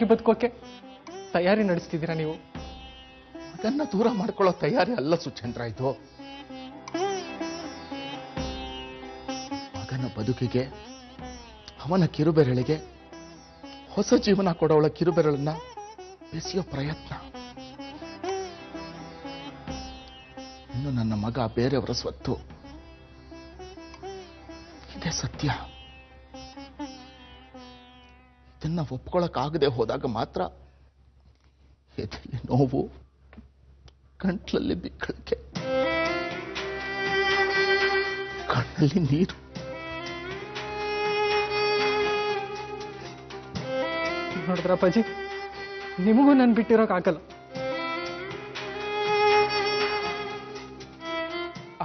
ಜೀವಂತವಾಗಿ ಬದುಕೋಕೆ ತಯಾರಿ ನಡೆಸ್ತಿದ್ದೀರಾ ನೀವು? ಅದನ್ನ ದೂರ ಮಾಡ್ಕೊಳ್ಳೋ ತಯಾರಿ ಅಲ್ಲ ಸುಚೇಂದ್ರ ಇದು. ಮಗನ ಬದುಕಿಗೆ, ಅವನ ಕಿರುಬೆರಳಿಗೆ ಹೊಸ ಜೀವನ ಕೊಡೋಳ ಕಿರುಬೆರಳನ್ನ ಬೆಸೆಯೋ ಪ್ರಯತ್ನ. ಇನ್ನು ನನ್ನ ಮಗ ಬೇರೆಯವರ ಸ್ವತ್ತು, ಇದೇ ಸತ್ಯ. ಇದನ್ನ ಒಪ್ಕೊಳಕ್ಕಾಗದೆ ಹೋದಾಗ ಮಾತ್ರ ಎದೆಯಲ್ಲಿ ನೋವು, ಗಂಟ್ಲಲ್ಲಿ ಬಿಕ್ಕಳಿಕೆ, ಕಣ್ಣಲ್ಲಿ ನೀರು. ನೋಡಿದ್ರ ಅಪ್ಪಾಜಿ, ನಿಮಗೂ ನಾನು ಬಿಟ್ಟಿರೋಕ್ಕಾಗಲ್ಲ.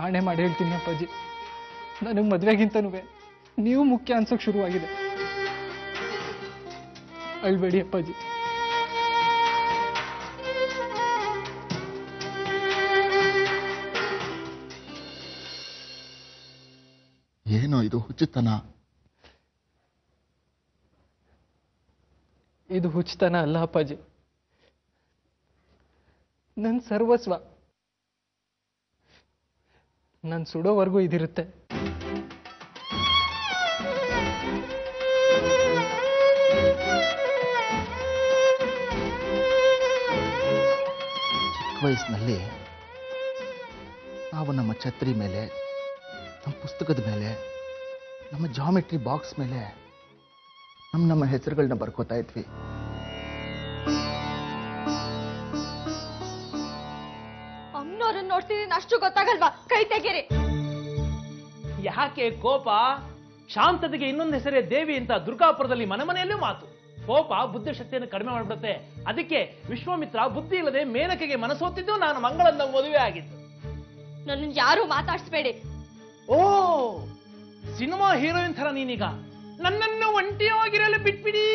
ಆಣೆ ಮಾಡಿ ಹೇಳ್ತೀನಿ ಅಪ್ಪಾಜಿ, ನನಗೆ ಮದುವೆಗಿಂತನೂ ನೀವು ಮುಖ್ಯ ಅನ್ಸೋಕ್ ಶುರುವಾಗಿದೆ. ಅಳ್ಬೇಡಿ ಅಪ್ಪಾಜಿ. ಏನೋ ಇದು ಹುಚ್ಚುತನ? ಇದು ಹುಚ್ಚುತನ ಅಲ್ಲ ಅಪ್ಪಾಜಿ, ನನ್ನ ಸರ್ವಸ್ವ. ನಾನು ಸುಡೋವರೆಗೂ ಇದಿರುತ್ತೆ. ಚಿಕ್ಕ ವಯಸ್ಸಿನಲ್ಲಿ ನಾವು ನಮ್ಮ ಛತ್ರಿ ಮೇಲೆ, ನಮ್ಮ ಪುಸ್ತಕದ ಮೇಲೆ, ನಮ್ಮ ಜಾಮೆಟ್ರಿ ಬಾಕ್ಸ್ ಮೇಲೆ ನಮ್ಮ ಹೆಸರುಗಳನ್ನ ಬರ್ಕೋತಾ ಇದ್ವಿ. ಅಮ್ಮನವ್ರನ್ನ ನೋಡ್ತಿದ್ದೀನಿ, ಅಷ್ಟು ಗೊತ್ತಾಗಲ್ವಾ? ಕೈ ತೆಗೀರಿ. ಯಾಕೆ ಕೋಪ? ಶಾಂತತೆಗೆ ಇನ್ನೊಂದು ಹೆಸರೇ ದೇವಿ ಅಂತ ದುರ್ಗಾಪುರದಲ್ಲಿ ಮನೆ ಮನೆಯಲ್ಲೂ ಮಾತು. ಕೋಪ ಬುದ್ಧಿಶಕ್ತಿಯನ್ನು ಕಡಿಮೆ ಮಾಡಿಬಿಡುತ್ತೆ. ಅದಕ್ಕೆ ವಿಶ್ವಾಮಿತ್ರ ಬುದ್ಧಿ ಇಲ್ಲದೆ ಮೇನಕೆಗೆ ಮನಸೋತಿದ್ದು ನಾನು ಮಂಗಳನ್ನ ಮದುವೆ ಆಗಿದ್ದು. ನನ್ನ ಯಾರು ಮಾತಾಡಿಸ್ಬೇಡಿ. ಓ, ಸಿನಿಮಾ ಹೀರೋಯಿನ್ ತರ ನೀನೀಗ ನನ್ನನ್ನು ಒಂಟಿಯಾಗಿರಲು ಬಿಟ್ಬಿಡಿ.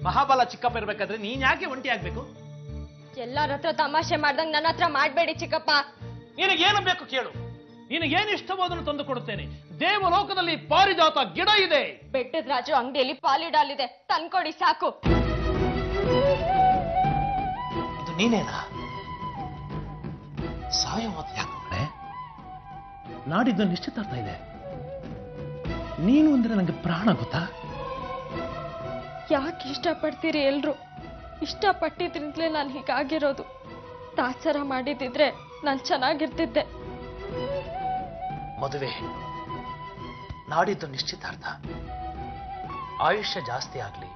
ಮಹಾಬಲ ಚಿಕ್ಕಪ್ಪ ಇರ್ಬೇಕಾದ್ರೆ ನೀನ್ ಯಾಕೆ ಒಂಟಿ ಆಗ್ಬೇಕು? ಎಲ್ಲರ ಹತ್ರ ತಮಾಷೆ ಮಾಡ್ದಂಗ್ ನನ್ನ ಹತ್ರ ಮಾಡ್ಬೇಡಿ ಚಿಕ್ಕಪ್ಪ. ನಿನಗೇನು ಬೇಕು ಕೇಳು, ನಿನಗೇನು ಇಷ್ಟವಾದನ್ನು ತಂದು ಕೊಡುತ್ತೇನೆ. ದೇವಲೋಕದಲ್ಲಿ ಪಾರಿಜಾತ ಗಿಡ ಇದೆ. ಬೆಟ್ಟದ ರಾಜು ಅಂಗಡಿಯಲ್ಲಿ ಪಾಲಿಡಾಲ್ ಇದೆ, ತಂದ್ಕೊಡಿ ಸಾಕು. ಇದು ನೀನೇನಾ? ಸಾಯವಾದ ಯಾಕೆ ನಾಡಿದ್ದು ನಿಶ್ಚಿತಾರ್ಥ ಇದೆ. ನೀನು ಅಂದ್ರೆ ನಂಗೆ ಪ್ರಾಣ, ಗೊತ್ತಾ? ಯಾಕೆ ಇಷ್ಟಪಡ್ತೀರಿ ಎಲ್ರು? ಇಷ್ಟಪಟ್ಟಿದ್ರಿಂದಲೇ ನಾನು ಹೀಗಾಗಿರೋದು. ತಾತ್ಸರ ಮಾಡಿದಿದ್ರೆ ನಾನು ಚೆನ್ನಾಗಿರ್ತಿದ್ದೆ. ಮದುವೆ ನಾಡಿದ್ದು ನಿಶ್ಚಿತಾರ್ಥ. ಆಯುಷ್ಯ ಜಾಸ್ತಿ ಆಗ್ಲಿ,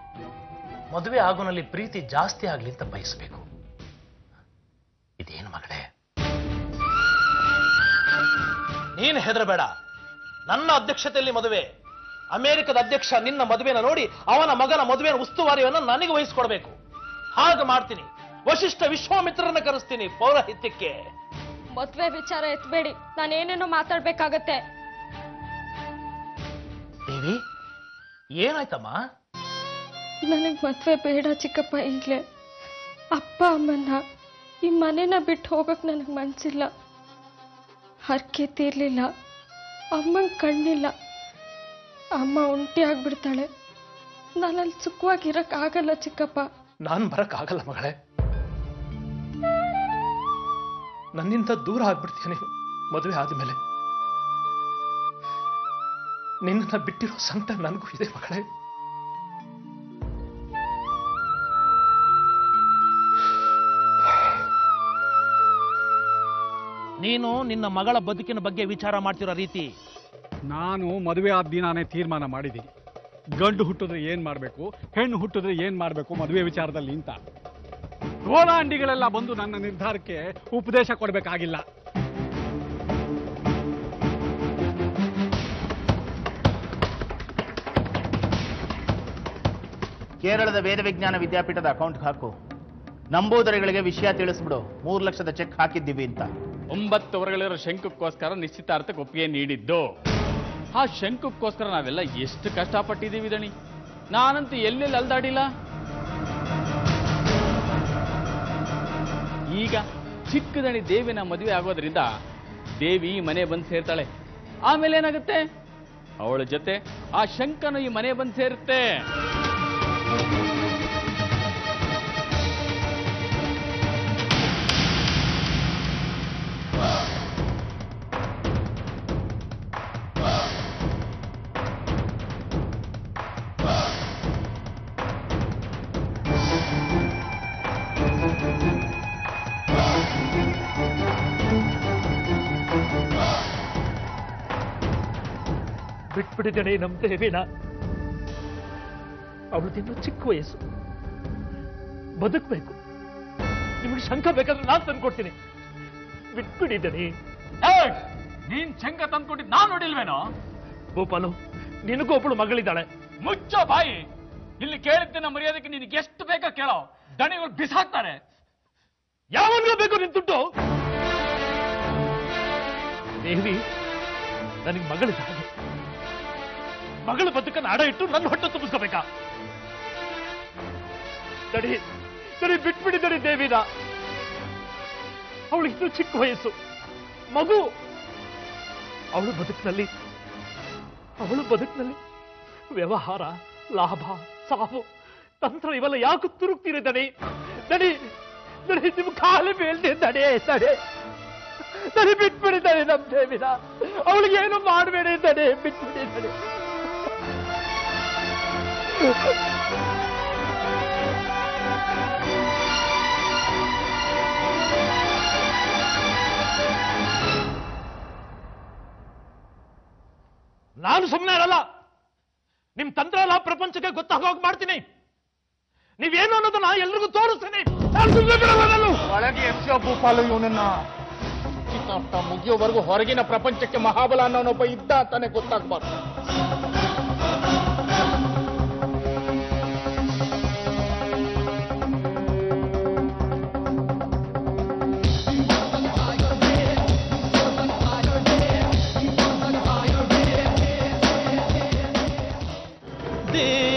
ಮದುವೆ ಆಗೋನಲ್ಲಿ ಪ್ರೀತಿ ಜಾಸ್ತಿ ಆಗ್ಲಿ ಅಂತ ಬಯಸಬೇಕು. ಇದೇನು ಮಗಳೇ? ನೀನು ಹೆದರಬೇಡ. ನನ್ನ ಅಧ್ಯಕ್ಷತೆಯಲ್ಲಿ ಮದುವೆ. ಅಮೆರಿಕದ ಅಧ್ಯಕ್ಷ ನಿನ್ನ ಮದುವೆನ ನೋಡಿ ಅವನ ಮಗನ ಮದುವೆನ ಉಸ್ತುವಾರಿಯನ್ನು ನನಗೆ ವಹಿಸಿಕೊಡ್ಬೇಕು. ಹಾಗೆ ಮಾಡ್ತೀನಿ. ವಶಿಷ್ಠ ವಿಶ್ವಾಮಿತ್ರರನ್ನ ಕರೆಸ್ತೀನಿ ಪೌರಹಿತ್ಯಕ್ಕೆ. ಮದ್ವೆ ವಿಚಾರ ಎತ್ಬೇಡಿ, ನಾನೇನೇನೋ ಮಾತಾಡ್ಬೇಕಾಗತ್ತೆ. ದೇವಿ, ಏನಾಯ್ತಮ್ಮ? ನನಗ್ ಮದ್ವೆ ಬೇಡ ಚಿಕ್ಕಪ್ಪ. ಈಗ್ಲೇ ಅಪ್ಪ ಅಮ್ಮನ್ನ, ಈ ಮನೆನ ಬಿಟ್ಟು ಹೋಗಕ್ ನನಗ್ ಮನ್ಸಿಲ್ಲ. ಹರಕೆ ತೀರ್ಲಿಲ್ಲ, ಅಮ್ಮಂಗ್ ಕಣ್ಣಿಲ್ಲ. ಅಮ್ಮ ಒಂಟಿ ಆಗ್ಬಿಡ್ತಾಳೆ. ನಾನಲ್ಲಿ ಸುಖವಾಗಿರಕ್ ಆಗಲ್ಲ ಚಿಕ್ಕಪ್ಪ. ನಾನು ಬರಕ್ ಆಗಲ್ಲ ಮಗಳೇ. ನನ್ನಿಂದ ದೂರ ಆಗ್ಬಿಡ್ತೀಯ ನೀನು ಮದುವೆ ಆದ್ಮೇಲೆ. ನಿನ್ನ ಬಿಟ್ಟಿರೋ ಸಂಕಟ ನನಗೂ ಇದೆ ಮಗಳೇ. ನೀನು ನಿನ್ನ ಮಗಳ ಬದುಕಿನ ಬಗ್ಗೆ ವಿಚಾರ ಮಾಡ್ತಿರೋ ರೀತಿ. ನಾನು ಮದುವೆ ಆದ ದಿನಾನೇ ತೀರ್ಮಾನ ಮಾಡಿದ್ದೀನಿ. ಗಂಡು ಹುಟ್ಟಿದ್ರೆ ಏನ್ ಮಾಡಬೇಕು, ಹೆಣ್ಣು ಹುಟ್ಟಿದ್ರೆ ಏನ್ ಮಾಡಬೇಕು ಮದುವೆ ವಿಚಾರದಲ್ಲಿ ಅಂತ. ಗೋಳಾಂಡಿಗಳೆಲ್ಲ ಬಂದು ನನ್ನ ನಿರ್ಧಾರಕ್ಕೆ ಉಪದೇಶ ಕೊಡಬೇಕಾಗಿಲ್ಲ. ಕೇರಳದ ವೇದ ವಿಜ್ಞಾನ ವಿದ್ಯಾಪೀಠದ ಅಕೌಂಟ್ ಹಾಕು. ನಂಬೂದರಿಗಳಿಗೆ ವಿಷಯ ತಿಳಿಸ್ಬಿಡು, 3 ಲಕ್ಷದ ಚೆಕ್ ಹಾಕಿದ್ದೀವಿ ಅಂತ. 9 ವರ್ಷಗಳಿರೋ ಶಂಕಕ್ಕೋಸ್ಕರ ನಿಶ್ಚಿತಾರ್ಥಕ್ಕೆ ಒಪ್ಪಿಗೆ ನೀಡಿದ್ದು. ಆ ಶಂಕಕ್ಕೋಸ್ಕರ ನಾವೆಲ್ಲ ಎಷ್ಟು ಕಷ್ಟಪಟ್ಟಿದ್ದೀವಿ ದಣಿ. ನಾನಂತೂ ಎಲ್ಲೆಲ್ಲಿ ಅಲ್ದಾಡಿಲ್ಲ. ಈಗ ಚಿಕ್ಕದಣಿ ದೇವಿನ ಮದುವೆ ಆಗೋದ್ರಿಂದ ದೇವಿ ಮನೆ ಬಂದು ಸೇರ್ತಾಳೆ. ಆಮೇಲೆ ಏನಾಗುತ್ತೆ? ಅವಳ ಜೊತೆ ಆ ಶಂಕನು ಈ ಮನೆ ಬಂದು ಸೇರುತ್ತೆ. ಬಿಟ್ಬಿಟ್ಟಿದ್ದೇನೆ ನಮ್ ದೇವಿನ. ಅವಳದಿನ್ನೂ ಚಿಕ್ಕ ವಯಸ್ಸು, ಬದುಕಬೇಕು. ನಿಮ್ಗೆ ಶಂಕ ಬೇಕಾದ್ರೆ ನಾನು ತಂದ್ಕೊಡ್ತೀನಿ. ಬಿಟ್ಬಿಟ್ಟಿದ್ದೇನೆ. ನೀನ್ ಶಂಕ ತಂದ್ಕೊಟ್ಟಿದ್ ನಾನ್ ನೋಡಿಲ್ವೇನೋ? ಗೋಪಾಲು, ನಿನಗೂ ಒಬ್ಬಳು ಮಗಳಿದ್ದಾಳೆ. ಮುಚ್ಚೋ ಬಾಯಿ. ಇಲ್ಲಿ ಕೇಳಿದ್ದೇನೆ ಮರ್ಯಾದಕ್ಕೆ ನಿನಗೆ ಎಷ್ಟು ಬೇಕೋ ಕೇಳೋ, ದಣಿಗಳು ಬಿಸಾಕ್ತಾರೆ. ಯಾವನ್ಗೂ ಬೇಕು ನಿನ್ ದುಡ್ಡು? ದೇವಿ ನನಗೆ ಮಗಳಿದ್ದಾಳೆ. ಮಗಳ ಬದುಕನ್ನು ಅಡ ಇಟ್ಟು ನನ್ನ ಹೊಟ್ಟೆ ತುಂಬಿಸ್ಕೋಬೇಕಾ? ನಡಿ ನಡಿ, ಬಿಟ್ಬಿಟ್ಟಿದ್ದಡಿ ದೇವಿನ. ಅವಳು ಇನ್ನೂ ಚಿಕ್ಕ ವಯಸ್ಸು, ಮಗು. ಅವಳು ಬದುಕಿನಲ್ಲಿ ವ್ಯವಹಾರ, ಲಾಭ, ಸಾವು, ತಂತ್ರ ಇವೆಲ್ಲ ಯಾಕೆ ತುರುಕ್ತೀರಿ? ದಣಿ ನಡಿ ನಡಿ, ನಿಮ್ ಕಾಲು ಬೀಳ್ದೆ. ನಡೆ ನಡೆ ನಡಿ, ಬಿಟ್ಬಿಡಿದ್ದಾನೆ ನಮ್ ದೇವಿನ. ಅವಳಿಗೆ ಏನು ಮಾಡಬೇಡಿ. ನಡೆ, ಬಿಟ್ಬಿಡಿದ್ದಾನೆ. ನಾನು ಸುಮ್ಮನೆ ಇರಲ್ಲ. ನಿಮ್ ತಂತ್ರ ಎಲ್ಲ ಪ್ರಪಂಚಕ್ಕೆ ಗೊತ್ತಾಗೋಗಿ ಮಾಡ್ತೀನಿ. ನೀವೇನು ಅನ್ನೋದನ್ನ ಎಲ್ರಿಗೂ ತೋರಿಸ್ತೀನಿ. ಒಳಗೆ ಎಪ್ಸೋ ಭೂಪಾಲು ಇವನನ್ನ. ಚಿತ್ತಾಟ ಮುಗಿಯೋವರೆಗೂ ಹೊರಗಿನ ಪ್ರಪಂಚಕ್ಕೆ ಮಹಾಬಲ ಅನ್ನೋನೊಬ್ಬ ಇದ್ದ ಅಂತಾನೆ ಗೊತ್ತಾಗ್ಬಾರ್ದು. ದೇವಿ